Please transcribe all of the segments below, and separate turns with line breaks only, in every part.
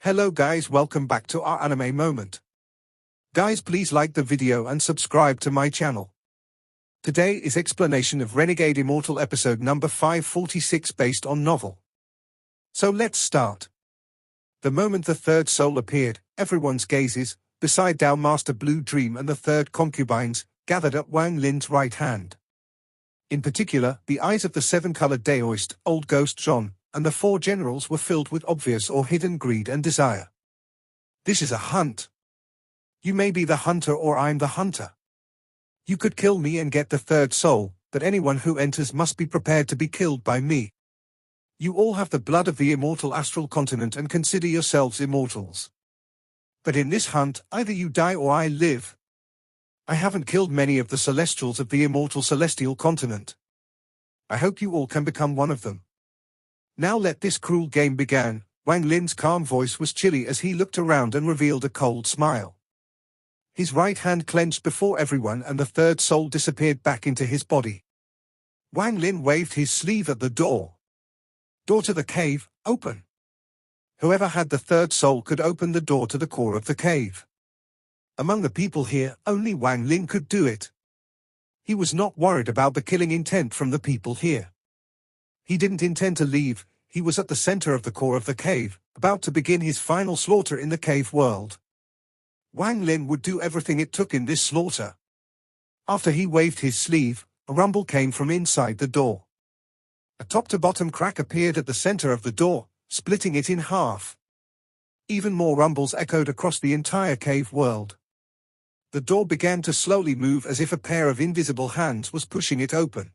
Hello guys, welcome back to our anime moment. Guys, please like the video and subscribe to my channel. Today is explanation of Renegade Immortal episode number 546 based on novel. So let's start. The moment the third soul appeared, everyone's gazes, beside Tao Master Blue Dream and the third concubines, gathered at Wang Lin's right hand. In particular, the eyes of the seven-colored Daoist, Old Ghost John, and the four generals were filled with obvious or hidden greed and desire. This is a hunt. You may be the hunter or I'm the hunter. You could kill me and get the third soul, but anyone who enters must be prepared to be killed by me. You all have the blood of the immortal astral continent and consider yourselves immortals. But in this hunt, either you die or I live. I haven't killed many of the celestials of the immortal celestial continent. I hope you all can become one of them. Now let this cruel game begin. Wang Lin's calm voice was chilly as he looked around and revealed a cold smile. His right hand clenched before everyone and the third soul disappeared back into his body. Wang Lin waved his sleeve at the door. Door to the cave, open. Whoever had the third soul could open the door to the core of the cave. Among the people here, only Wang Lin could do it. He was not worried about the killing intent from the people here. He didn't intend to leave. He was at the center of the core of the cave, about to begin his final slaughter in the cave world. Wang Lin would do everything it took in this slaughter. After he waved his sleeve, a rumble came from inside the door. A top-to-bottom crack appeared at the center of the door, splitting it in half. Even more rumbles echoed across the entire cave world. The door began to slowly move as if a pair of invisible hands was pushing it open.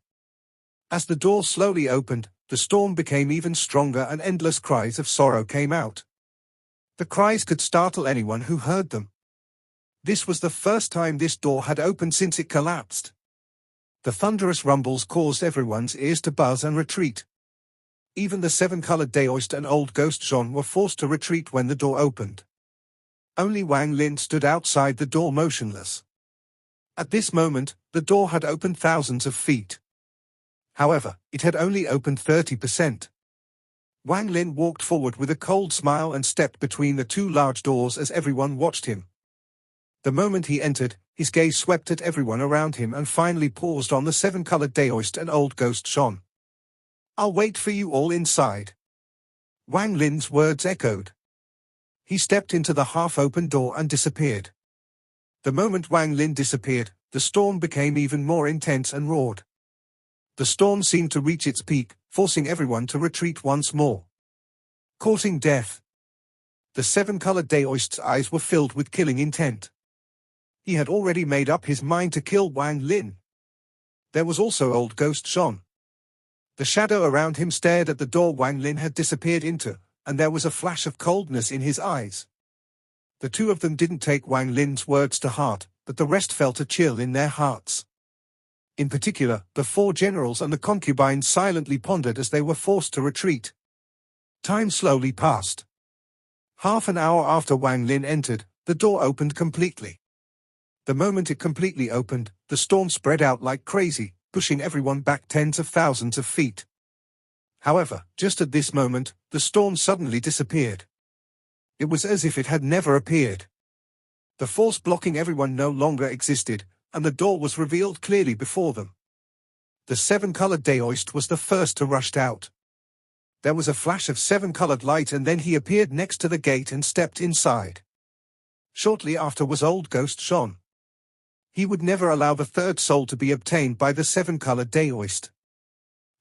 As the door slowly opened, the storm became even stronger and endless cries of sorrow came out. The cries could startle anyone who heard them. This was the first time this door had opened since it collapsed. The thunderous rumbles caused everyone's ears to buzz and retreat. Even the seven-colored Daoist and Old Ghost John were forced to retreat when the door opened. Only Wang Lin stood outside the door motionless. At this moment, the door had opened thousands of feet. However, it had only opened 30%. Wang Lin walked forward with a cold smile and stepped between the two large doors as everyone watched him. The moment he entered, his gaze swept at everyone around him and finally paused on the seven-colored Daoist and Old Ghost John. "I'll wait for you all inside." Wang Lin's words echoed. He stepped into the half-open door and disappeared. The moment Wang Lin disappeared, the storm became even more intense and roared. The storm seemed to reach its peak, forcing everyone to retreat once more. Courting death. The seven-colored Daoist's eyes were filled with killing intent. He had already made up his mind to kill Wang Lin. There was also Old Ghost John. The shadow around him stared at the door Wang Lin had disappeared into, and there was a flash of coldness in his eyes. The two of them didn't take Wang Lin's words to heart, but the rest felt a chill in their hearts. In particular, the four generals and the concubines silently pondered as they were forced to retreat. Time slowly passed. Half an hour after Wang Lin entered, the door opened completely. The moment it completely opened, the storm spread out like crazy, pushing everyone back tens of thousands of feet. However, just at this moment, the storm suddenly disappeared. It was as if it had never appeared. The force blocking everyone no longer existed, and the door was revealed clearly before them. The seven-colored Daoist was the first to rush out. There was a flash of seven-colored light and then he appeared next to the gate and stepped inside. Shortly after was Old Ghost John. He would never allow the third soul to be obtained by the seven-colored Daoist.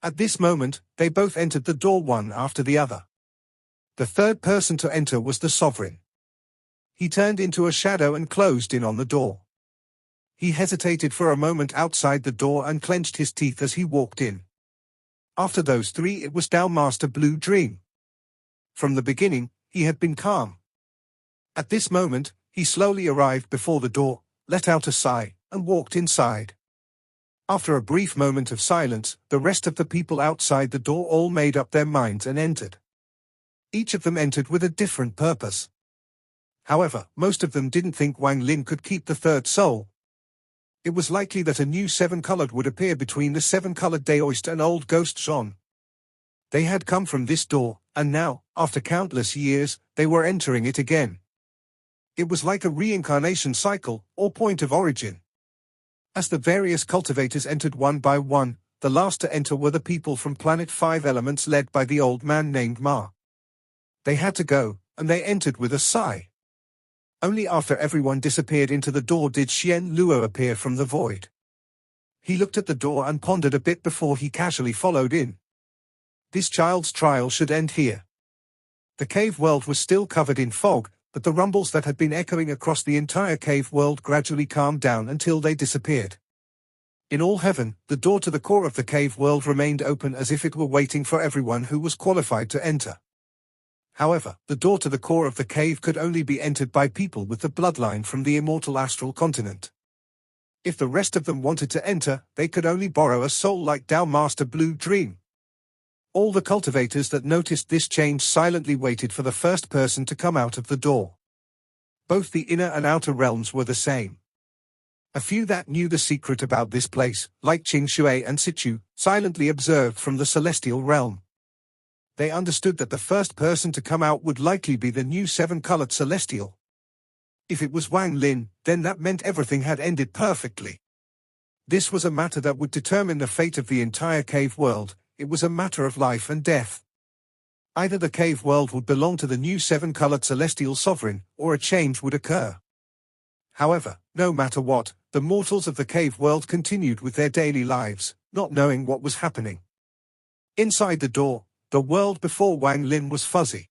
At this moment, they both entered the door one after the other. The third person to enter was the Sovereign. He turned into a shadow and closed in on the door. He hesitated for a moment outside the door and clenched his teeth as he walked in. After those three it was Tao Master Blue Dream. From the beginning, he had been calm. At this moment, he slowly arrived before the door, let out a sigh, and walked inside. After a brief moment of silence, the rest of the people outside the door all made up their minds and entered. Each of them entered with a different purpose. However, most of them didn't think Wang Lin could keep the third soul. It was likely that a new seven-colored would appear between the seven-colored Daoist and Old Ghost John. They had come from this door, and now, after countless years, they were entering it again. It was like a reincarnation cycle, or point of origin. As the various cultivators entered one by one, the last to enter were the people from Planet 5 Elements led by the old man named Ma. They had to go, and they entered with a sigh. Only after everyone disappeared into the door did Xian Luo appear from the void. He looked at the door and pondered a bit before he casually followed in. This child's trial should end here. The cave world was still covered in fog, but the rumbles that had been echoing across the entire cave world gradually calmed down until they disappeared. In all heaven, the door to the core of the cave world remained open as if it were waiting for everyone who was qualified to enter. However, the door to the core of the cave could only be entered by people with the bloodline from the immortal astral continent. If the rest of them wanted to enter, they could only borrow a soul like Tao Master Blue Dream. All the cultivators that noticed this change silently waited for the first person to come out of the door. Both the inner and outer realms were the same. A few that knew the secret about this place, like Qing Shui and Sichu, silently observed from the celestial realm. They understood that the first person to come out would likely be the new seven-colored celestial. If it was Wang Lin, then that meant everything had ended perfectly. This was a matter that would determine the fate of the entire cave world. It was a matter of life and death. Either the cave world would belong to the new seven-colored celestial sovereign, or a change would occur. However, no matter what, the mortals of the cave world continued with their daily lives, not knowing what was happening. Inside the door, the world before Wang Lin was fuzzy.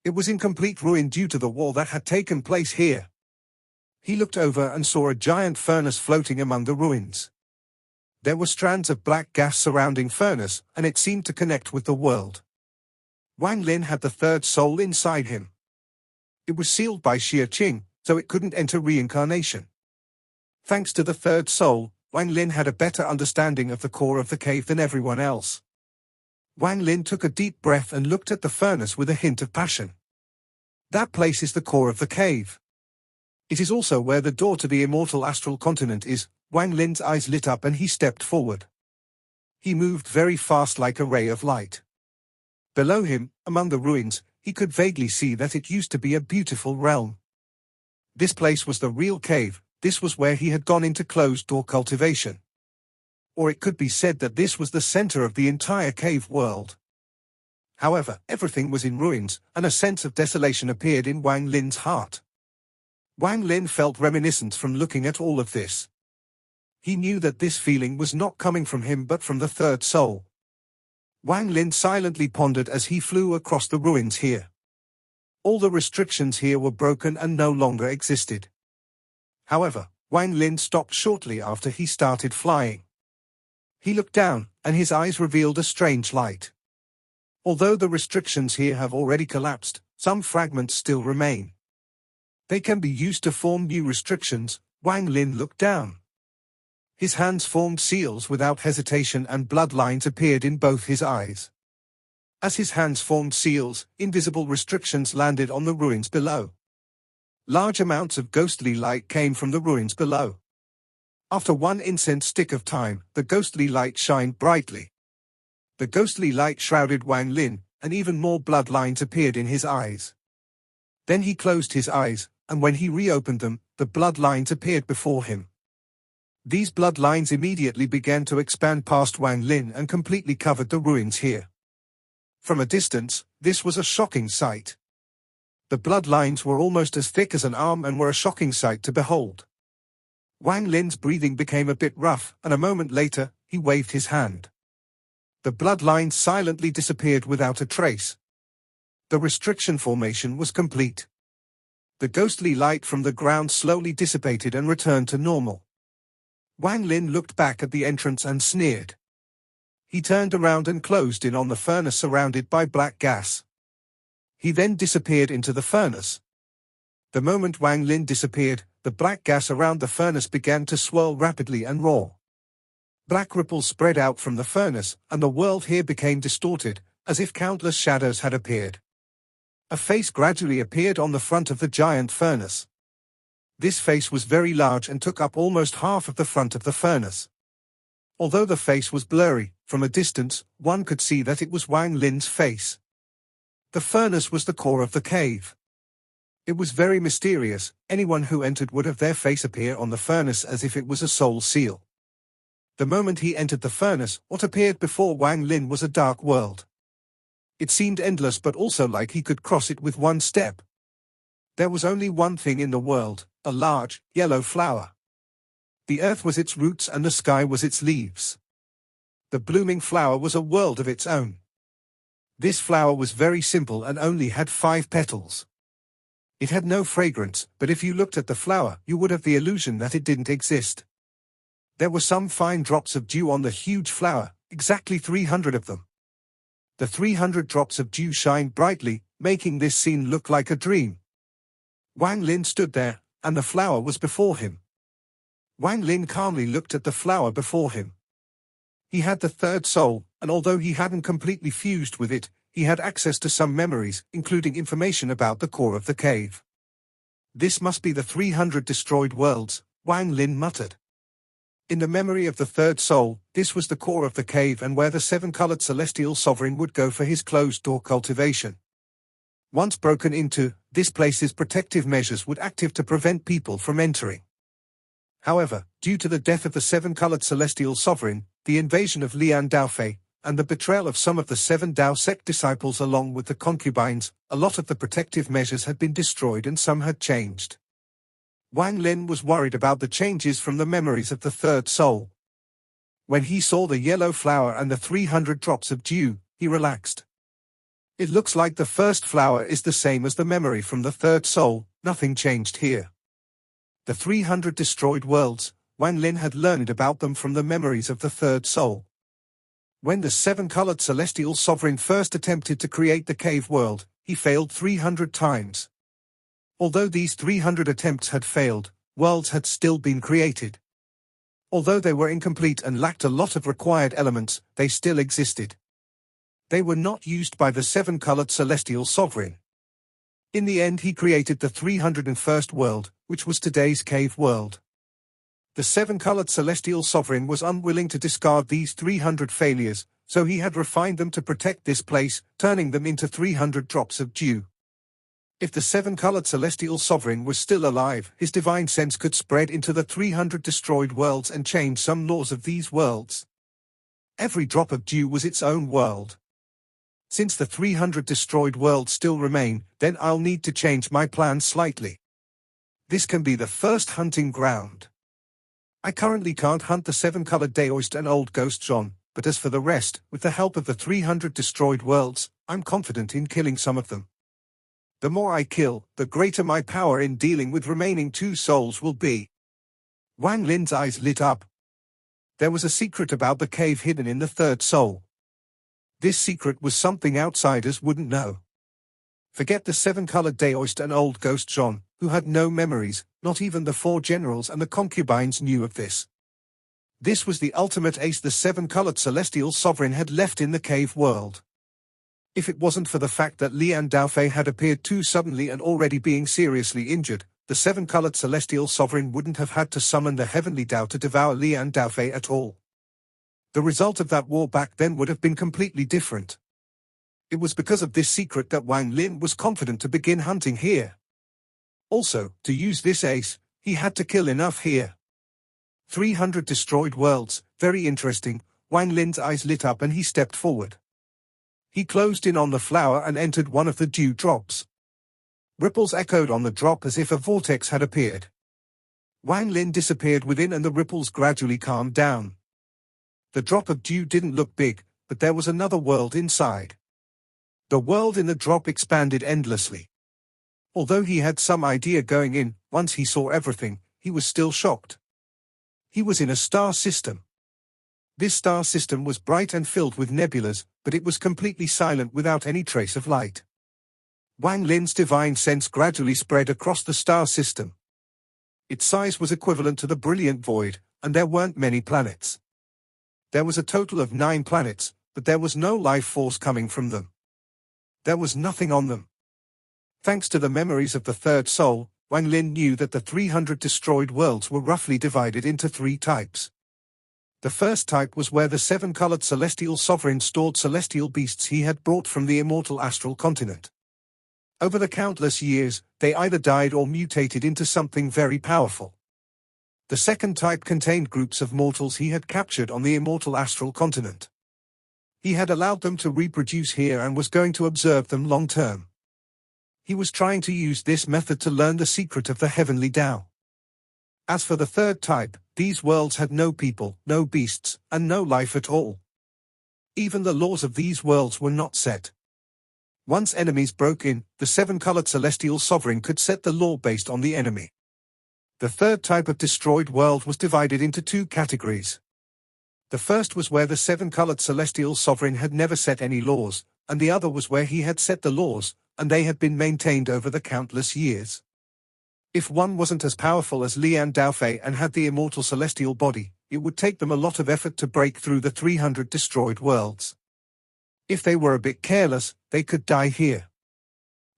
It was in complete ruin due to the war that had taken place here. He looked over and saw a giant furnace floating among the ruins. There were strands of black gas surrounding furnace, and it seemed to connect with the world. Wang Lin had the third soul inside him. It was sealed by Xia Qing, so it couldn't enter reincarnation. Thanks to the third soul, Wang Lin had a better understanding of the core of the cave than everyone else. Wang Lin took a deep breath and looked at the furnace with a hint of passion. That place is the core of the cave. It is also where the door to the immortal astral continent is. Wang Lin's eyes lit up and he stepped forward. He moved very fast like a ray of light. Below him, among the ruins, he could vaguely see that it used to be a beautiful realm. This place was the real cave. This was where he had gone into closed-door cultivation. Or it could be said that this was the center of the entire cave world. However, everything was in ruins, and a sense of desolation appeared in Wang Lin's heart. Wang Lin felt reminiscent from looking at all of this. He knew that this feeling was not coming from him but from the third soul. Wang Lin silently pondered as he flew across the ruins here. All the restrictions here were broken and no longer existed. However, Wang Lin stopped shortly after he started flying. He looked down, and his eyes revealed a strange light. Although the restrictions here have already collapsed, some fragments still remain. They can be used to form new restrictions. Wang Lin looked down. His hands formed seals without hesitation and bloodlines appeared in both his eyes. As his hands formed seals, invisible restrictions landed on the ruins below. Large amounts of ghostly light came from the ruins below. After one incense stick of time, the ghostly light shined brightly. The ghostly light shrouded Wang Lin, and even more bloodlines appeared in his eyes. Then he closed his eyes, and when he reopened them, the bloodlines appeared before him. These bloodlines immediately began to expand past Wang Lin and completely covered the ruins here. From a distance, this was a shocking sight. The bloodlines were almost as thick as an arm and were a shocking sight to behold. Wang Lin's breathing became a bit rough, and a moment later, he waved his hand. The bloodlines silently disappeared without a trace. The restriction formation was complete. The ghostly light from the ground slowly dissipated and returned to normal. Wang Lin looked back at the entrance and sneered. He turned around and closed in on the furnace surrounded by black gas. He then disappeared into the furnace. The moment Wang Lin disappeared, the black gas around the furnace began to swirl rapidly and roar. Black ripples spread out from the furnace, and the world here became distorted, as if countless shadows had appeared. A face gradually appeared on the front of the giant furnace. This face was very large and took up almost half of the front of the furnace. Although the face was blurry, From a distance, one could see that it was Wang Lin's face. The furnace was the core of the cave. It was very mysterious. Anyone who entered would have their face appear on the furnace as if it was a soul seal. The moment he entered the furnace, what appeared before Wang Lin was a dark world. It seemed endless, but also like he could cross it with one step. There was only one thing in the world, a large, yellow flower. The earth was its roots and the sky was its leaves. The blooming flower was a world of its own. This flower was very simple and only had 5 petals. It had no fragrance, but if you looked at the flower, you would have the illusion that it didn't exist. There were some fine drops of dew on the huge flower, exactly 300 of them. The 300 drops of dew shined brightly, making this scene look like a dream. Wang Lin stood there, and the flower was before him. Wang Lin calmly looked at the flower before him. He had the third soul, and although he hadn't completely fused with it, he had access to some memories, including information about the core of the cave. This must be the 300 destroyed worlds, Wang Lin muttered. In the memory of the third soul, this was the core of the cave and where the 7-colored celestial sovereign would go for his closed-door cultivation. Once broken into, this place's protective measures would active to prevent people from entering. However, due to the death of the 7-colored celestial sovereign, the invasion of Lian Daofei, and the betrayal of some of the 7 Dao sect disciples along with the concubines, a lot of the protective measures had been destroyed and some had changed. Wang Lin was worried about the changes from the memories of the third soul. When he saw the yellow flower and the 300 drops of dew, he relaxed. It looks like the first flower is the same as the memory from the third soul, nothing changed here. The 300 destroyed worlds, Wang Lin had learned about them from the memories of the third soul. When the 7-colored celestial sovereign first attempted to create the cave world, he failed 300 times. Although these 300 attempts had failed, worlds had still been created. Although they were incomplete and lacked a lot of required elements, they still existed. They were not used by the 7-colored celestial sovereign. In the end he created the 301st world, which was today's cave world. The 7-colored celestial sovereign was unwilling to discard these 300 failures, so he had refined them to protect this place, turning them into 300 drops of dew. If the 7-colored celestial sovereign was still alive, his divine sense could spread into the 300 destroyed worlds and change some laws of these worlds. Every drop of dew was its own world. Since the 300 destroyed worlds still remain, then I'll need to change my plan slightly. This can be the first hunting ground. I currently can't hunt the 7-colored Daoist and Old Ghost John, but as for the rest, with the help of the 300 destroyed worlds, I'm confident in killing some of them. The more I kill, the greater my power in dealing with remaining 2 souls will be. Wang Lin's eyes lit up. There was a secret about the cave hidden in the third soul. This secret was something outsiders wouldn't know. Forget the 7-colored Daoist and Old Ghost John, who had no memories, not even the 4 generals and the concubines knew of this. This was the ultimate ace the 7-colored celestial sovereign had left in the cave world. If it wasn't for the fact that Lian Daofei had appeared too suddenly and already being seriously injured, the 7-colored celestial sovereign wouldn't have had to summon the heavenly Dao to devour Lian Daofei at all. The result of that war back then would have been completely different. It was because of this secret that Wang Lin was confident to begin hunting here. Also, to use this ace, he had to kill enough here. 300 destroyed worlds, very interesting. Wang Lin's eyes lit up and he stepped forward. He closed in on the flower and entered one of the dew drops. Ripples echoed on the drop as if a vortex had appeared. Wang Lin disappeared within and the ripples gradually calmed down. The drop of dew didn't look big, but there was another world inside. The world in the drop expanded endlessly. Although he had some idea going in, once he saw everything, he was still shocked. He was in a star system. This star system was bright and filled with nebulas, but it was completely silent without any trace of light. Wang Lin's divine sense gradually spread across the star system. Its size was equivalent to the brilliant void, and there weren't many planets. There was a total of 9 planets, but there was no life force coming from them. There was nothing on them. Thanks to the memories of the third soul, Wang Lin knew that the 300 destroyed worlds were roughly divided into 3 types. The first type was where the seven-colored celestial sovereign stored celestial beasts he had brought from the immortal astral continent. Over the countless years, they either died or mutated into something very powerful. The second type contained groups of mortals he had captured on the immortal astral continent. He had allowed them to reproduce here and was going to observe them long term. He was trying to use this method to learn the secret of the heavenly Tao. As for the third type, these worlds had no people, no beasts, and no life at all. Even the laws of these worlds were not set. Once enemies broke in, the seven-colored celestial sovereign could set the law based on the enemy. The third type of destroyed world was divided into two categories. The first was where the seven-colored celestial sovereign had never set any laws, and the other was where he had set the laws, and they had been maintained over the countless years. If one wasn't as powerful as Lian Daofei and had the immortal celestial body, it would take them a lot of effort to break through the 300 destroyed worlds. If they were a bit careless, they could die here.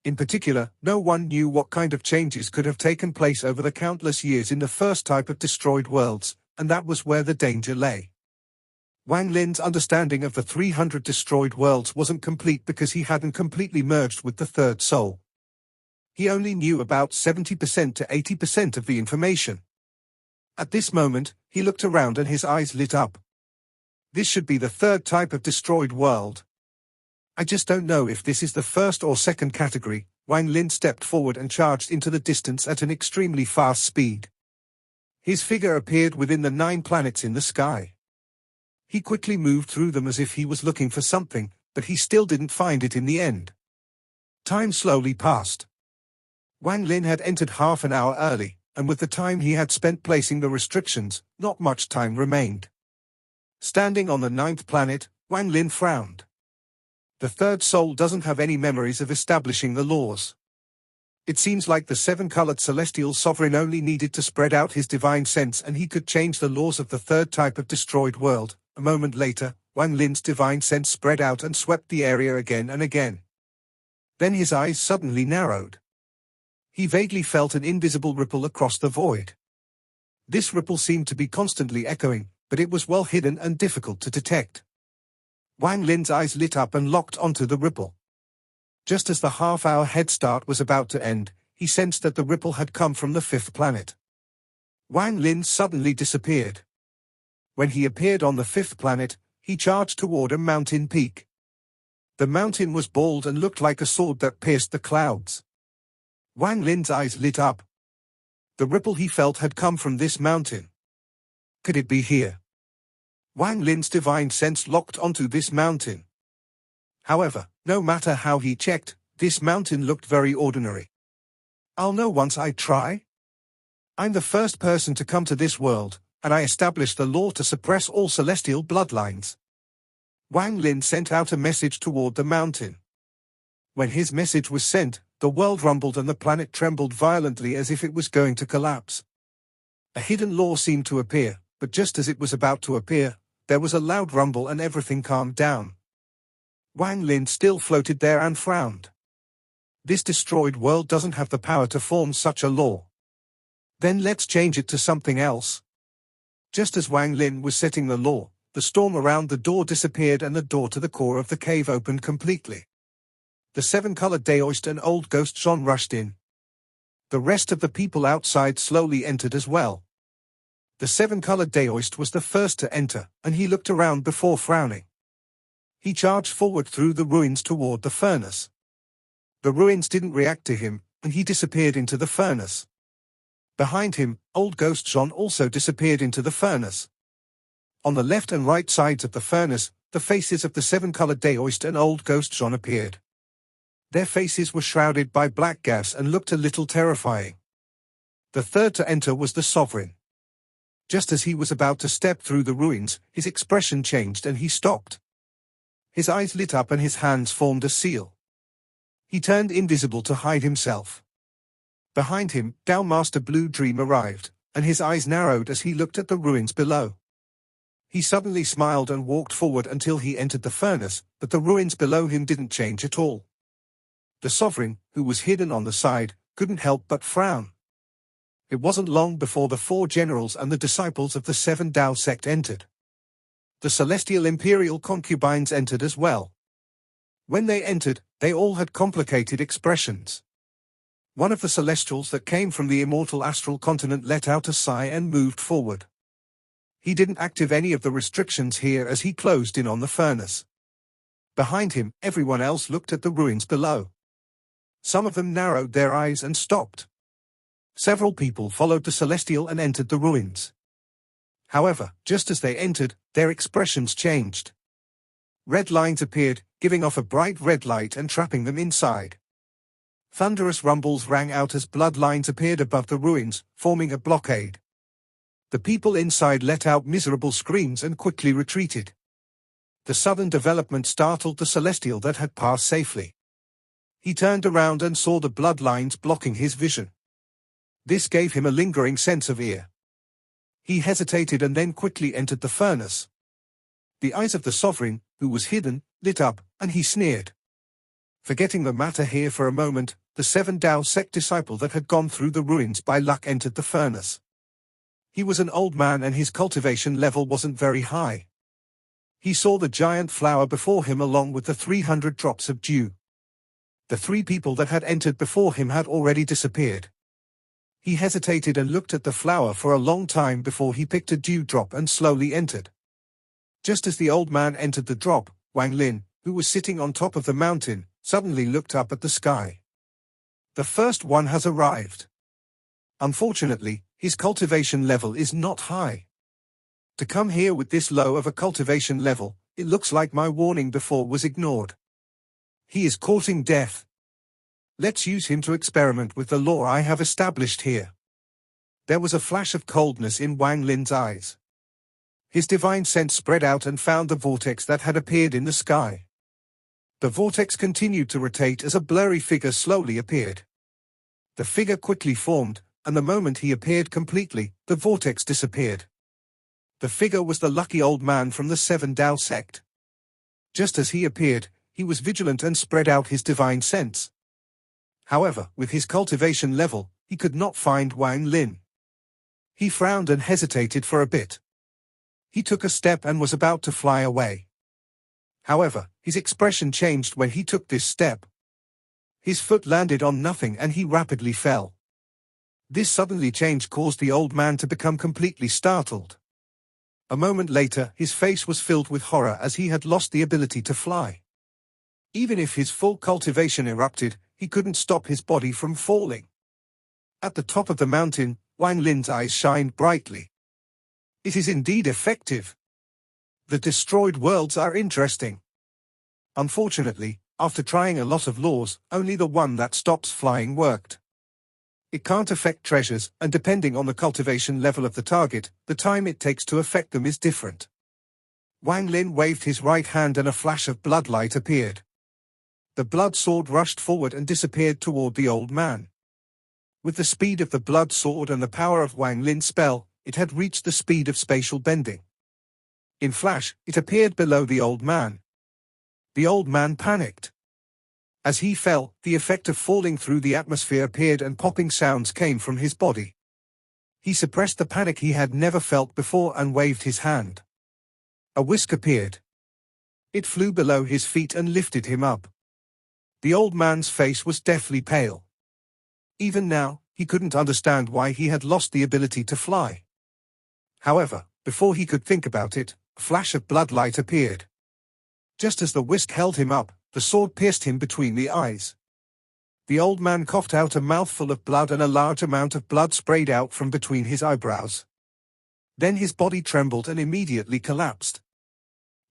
In particular, no one knew what kind of changes could have taken place over the countless years in the first type of destroyed worlds, and that was where the danger lay. Wang Lin's understanding of the 300 destroyed worlds wasn't complete because he hadn't completely merged with the third soul. He only knew about 70% to 80% of the information. At this moment, he looked around and his eyes lit up. This should be the third type of destroyed world. I just don't know if this is the first or second category. Wang Lin stepped forward and charged into the distance at an extremely fast speed. His figure appeared within the 9 planets in the sky. He quickly moved through them as if he was looking for something, but he still didn't find it in the end. Time slowly passed. Wang Lin had entered half an hour early, and with the time he had spent placing the restrictions, not much time remained. Standing on the 9th planet, Wang Lin frowned. The third soul doesn't have any memories of establishing the laws. It seems like the seven-colored celestial sovereign only needed to spread out his divine sense and he could change the laws of the third type of destroyed world. A moment later, Wang Lin's divine sense spread out and swept the area again and again. Then his eyes suddenly narrowed. He vaguely felt an invisible ripple across the void. This ripple seemed to be constantly echoing, but it was well hidden and difficult to detect. Wang Lin's eyes lit up and locked onto the ripple. Just as the half-hour head start was about to end, he sensed that the ripple had come from the 5th planet. Wang Lin suddenly disappeared. When he appeared on the 5th planet, he charged toward a mountain peak. The mountain was bald and looked like a sword that pierced the clouds. Wang Lin's eyes lit up. The ripple he felt had come from this mountain. Could it be here? Wang Lin's divine sense locked onto this mountain. However, no matter how he checked, this mountain looked very ordinary. I'll know once I try. I'm the first person to come to this world, and I established the law to suppress all celestial bloodlines. Wang Lin sent out a message toward the mountain. When his message was sent, the world rumbled and the planet trembled violently as if it was going to collapse. A hidden law seemed to appear, but just as it was about to appear, there was a loud rumble and everything calmed down. Wang Lin still floated there and frowned. This destroyed world doesn't have the power to form such a law. Then let's change it to something else. Just as Wang Lin was setting the law, the storm around the door disappeared and the door to the core of the cave opened completely. The 7-colored Daoist and old ghost Zhon rushed in. The rest of the people outside slowly entered as well. The 7-colored Daoist was the first to enter, and he looked around before frowning. He charged forward through the ruins toward the furnace. The ruins didn't react to him, and he disappeared into the furnace. Behind him, old ghost Zhon also disappeared into the furnace. On the left and right sides of the furnace, the faces of the 7-colored Daoist and old ghost Zhon appeared. Their faces were shrouded by black gas and looked a little terrifying. The third to enter was the sovereign. Just as he was about to step through the ruins, his expression changed and he stopped. His eyes lit up and his hands formed a seal. He turned invisible to hide himself. Behind him, Tao Master Blue Dream arrived, and his eyes narrowed as he looked at the ruins below. He suddenly smiled and walked forward until he entered the furnace, but the ruins below him didn't change at all. The sovereign, who was hidden on the side, couldn't help but frown. It wasn't long before the 4 generals and the disciples of the 7 Tao sect entered. The celestial imperial concubines entered as well. When they entered, they all had complicated expressions. One of the celestials that came from the immortal astral continent let out a sigh and moved forward. He didn't activate any of the restrictions here as he closed in on the furnace. Behind him, everyone else looked at the ruins below. Some of them narrowed their eyes and stopped. Several people followed the celestial and entered the ruins. However, just as they entered, their expressions changed. Red lines appeared, giving off a bright red light and trapping them inside. Thunderous rumbles rang out as blood lines appeared above the ruins, forming a blockade. The people inside let out miserable screams and quickly retreated. The sudden development startled the celestial that had passed safely. He turned around and saw the blood lines blocking his vision. This gave him a lingering sense of fear. He hesitated and then quickly entered the furnace. The eyes of the sovereign, who was hidden, lit up, and he sneered. Forgetting the matter here for a moment, the 7 Tao sect disciple that had gone through the ruins by luck entered the furnace. He was an old man and his cultivation level wasn't very high. He saw the giant flower before him along with the 300 drops of dew. The 3 people that had entered before him had already disappeared. He hesitated and looked at the flower for a long time before he picked a dew drop and slowly entered. Just as the old man entered the drop, Wang Lin, who was sitting on top of the mountain, suddenly looked up at the sky. The first one has arrived. Unfortunately, his cultivation level is not high. To come here with this low of a cultivation level, it looks like my warning before was ignored. He is courting death. Let's use him to experiment with the law I have established here. There was a flash of coldness in Wang Lin's eyes. His divine sense spread out and found the vortex that had appeared in the sky. The vortex continued to rotate as a blurry figure slowly appeared. The figure quickly formed, and the moment he appeared completely, the vortex disappeared. The figure was the lucky old man from the 7 Tao sect. Just as he appeared, he was vigilant and spread out his divine sense. However, with his cultivation level, he could not find Wang Lin. He frowned and hesitated for a bit. He took a step and was about to fly away. However, his expression changed when he took this step. His foot landed on nothing and he rapidly fell. This suddenly change caused the old man to become completely startled. A moment later, his face was filled with horror as he had lost the ability to fly. Even if his full cultivation erupted, he couldn't stop his body from falling. At the top of the mountain, Wang Lin's eyes shined brightly. It is indeed effective. The destroyed worlds are interesting. Unfortunately, after trying a lot of laws, only the one that stops flying worked. It can't affect treasures, and depending on the cultivation level of the target, the time it takes to affect them is different. Wang Lin waved his right hand and a flash of bloodlight appeared. The blood sword rushed forward and disappeared toward the old man. With the speed of the blood sword and the power of Wang Lin's spell, it had reached the speed of spatial bending. In flash, it appeared below the old man. The old man panicked. As he fell, the effect of falling through the atmosphere appeared and popping sounds came from his body. He suppressed the panic he had never felt before and waved his hand. A whisk appeared. It flew below his feet and lifted him up. The old man's face was deathly pale. Even now, he couldn't understand why he had lost the ability to fly. However, before he could think about it, a flash of bloodlight appeared. Just as the whisk held him up, the sword pierced him between the eyes. The old man coughed out a mouthful of blood and a large amount of blood sprayed out from between his eyebrows. Then his body trembled and immediately collapsed.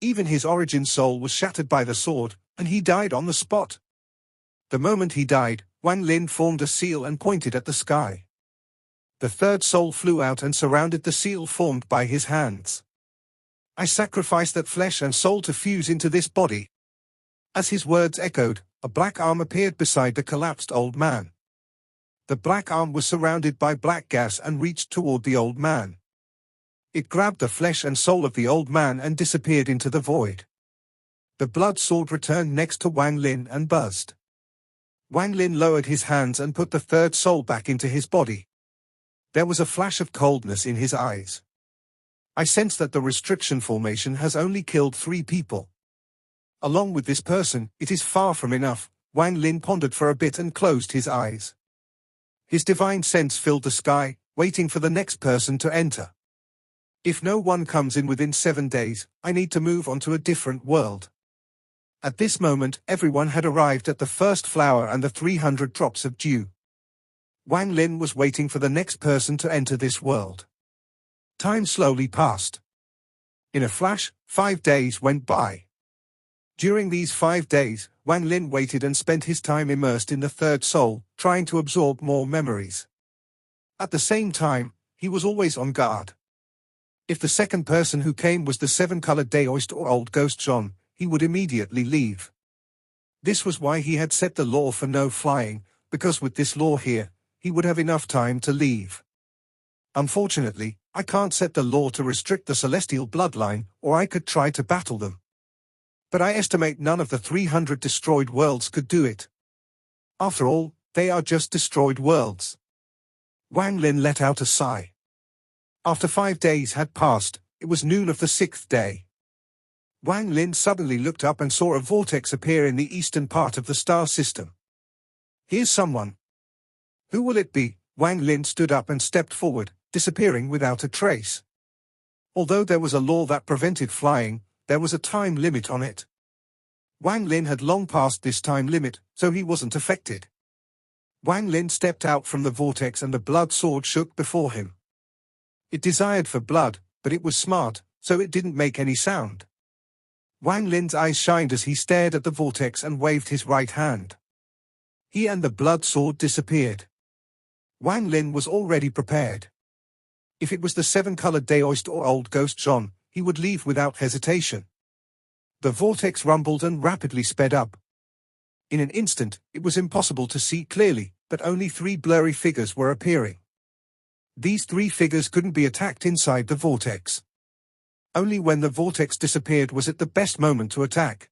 Even his origin soul was shattered by the sword, and he died on the spot. The moment he died, Wang Lin formed a seal and pointed at the sky. The third soul flew out and surrounded the seal formed by his hands. I sacrifice that flesh and soul to fuse into this body. As his words echoed, a black arm appeared beside the collapsed old man. The black arm was surrounded by black gas and reached toward the old man. It grabbed the flesh and soul of the old man and disappeared into the void. The blood sword returned next to Wang Lin and buzzed. Wang Lin lowered his hands and put the third soul back into his body. There was a flash of coldness in his eyes. I sense that the restriction formation has only killed 3 people. Along with this person, it is far from enough. Wang Lin pondered for a bit and closed his eyes. His divine sense filled the sky, waiting for the next person to enter. If no one comes in within 7 days, I need to move on to a different world. At this moment, everyone had arrived at the first flower and the 300 drops of dew. Wang Lin was waiting for the next person to enter this world. Time slowly passed. In a flash, 5 days went by. During these 5 days, Wang Lin waited and spent his time immersed in the third soul, trying to absorb more memories. At the same time, he was always on guard. If the second person who came was the 7-colored Daoist or Old Ghost John, he would immediately leave. This was why he had set the law for no flying, because with this law here, he would have enough time to leave. Unfortunately, I can't set the law to restrict the celestial bloodline, or I could try to battle them. But I estimate none of the 300 destroyed worlds could do it. After all, they are just destroyed worlds. Wang Lin let out a sigh. After 5 days had passed, it was noon of the 6th day. Wang Lin suddenly looked up and saw a vortex appear in the eastern part of the star system. Here's someone. Who will it be? Wang Lin stood up and stepped forward, disappearing without a trace. Although there was a law that prevented flying, there was a time limit on it. Wang Lin had long passed this time limit, so he wasn't affected. Wang Lin stepped out from the vortex and the blood sword shook before him. It desired for blood, but it was smart, so it didn't make any sound. Wang Lin's eyes shined as he stared at the vortex and waved his right hand. He and the blood sword disappeared. Wang Lin was already prepared. If it was the 7-colored Daoist or Old Ghost John, he would leave without hesitation. The vortex rumbled and rapidly sped up. In an instant, it was impossible to see clearly, but only 3 blurry figures were appearing. These 3 figures couldn't be attacked inside the vortex. Only when the vortex disappeared was it the best moment to attack.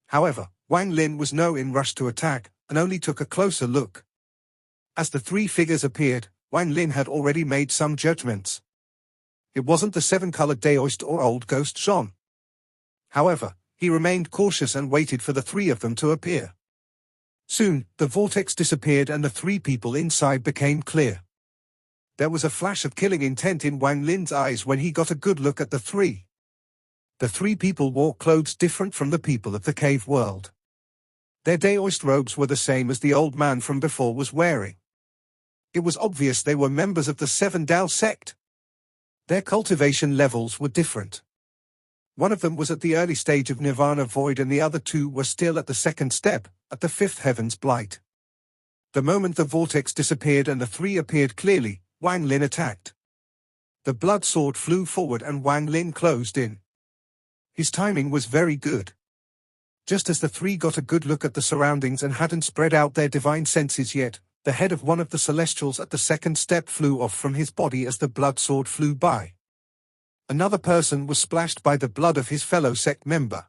However, Wang Lin was no in rush to attack, and only took a closer look. As the 3 figures appeared, Wang Lin had already made some judgments. It wasn't the 7-colored Daoist or Old Ghost John. However, he remained cautious and waited for the 3 of them to appear. Soon, the vortex disappeared and the 3 people inside became clear. There was a flash of killing intent in Wang Lin's eyes when he got a good look at the 3. The 3 people wore clothes different from the people of the cave world. Their Daoist robes were the same as the old man from before was wearing. It was obvious they were members of the 7 Dao sect. Their cultivation levels were different. One of them was at the early stage of Nirvana Void and the other 2 were still at the 2nd step, at the 5th Heaven's Blight. The moment the vortex disappeared and the 3 appeared clearly, Wang Lin attacked. The blood sword flew forward and Wang Lin closed in. His timing was very good. Just as the 3 got a good look at the surroundings and hadn't spread out their divine senses yet, the head of one of the Celestials at the 2nd step flew off from his body as the blood sword flew by. Another person was splashed by the blood of his fellow sect member.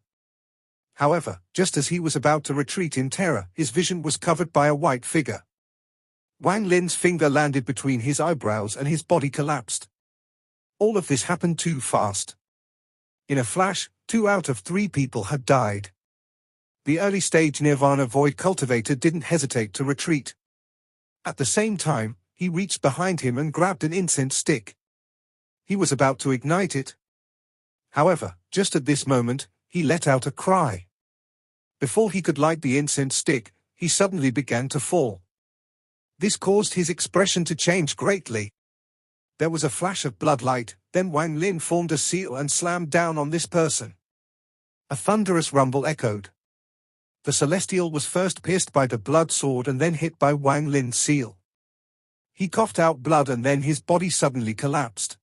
However, just as he was about to retreat in terror, his vision was covered by a white figure. Wang Lin's finger landed between his eyebrows and his body collapsed. All of this happened too fast. In a flash, 2 out of 3 people had died. The early stage Nirvana Void cultivator didn't hesitate to retreat. At the same time, he reached behind him and grabbed an incense stick. He was about to ignite it. However, just at this moment, he let out a cry. Before he could light the incense stick, he suddenly began to fall. This caused his expression to change greatly. There was a flash of bloodlight, then Wang Lin formed a seal and slammed down on this person. A thunderous rumble echoed. The Celestial was first pierced by the blood sword and then hit by Wang Lin's seal. He coughed out blood and then his body suddenly collapsed.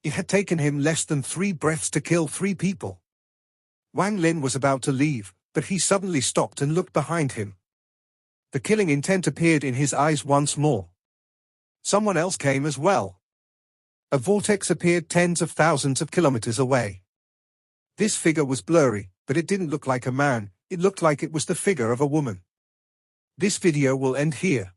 It had taken him less than 3 breaths to kill 3 people. Wang Lin was about to leave, but he suddenly stopped and looked behind him. The killing intent appeared in his eyes once more. Someone else came as well. A vortex appeared tens of thousands of kilometers away. This figure was blurry, but it didn't look like a man, it looked like it was the figure of a woman. This video will end here.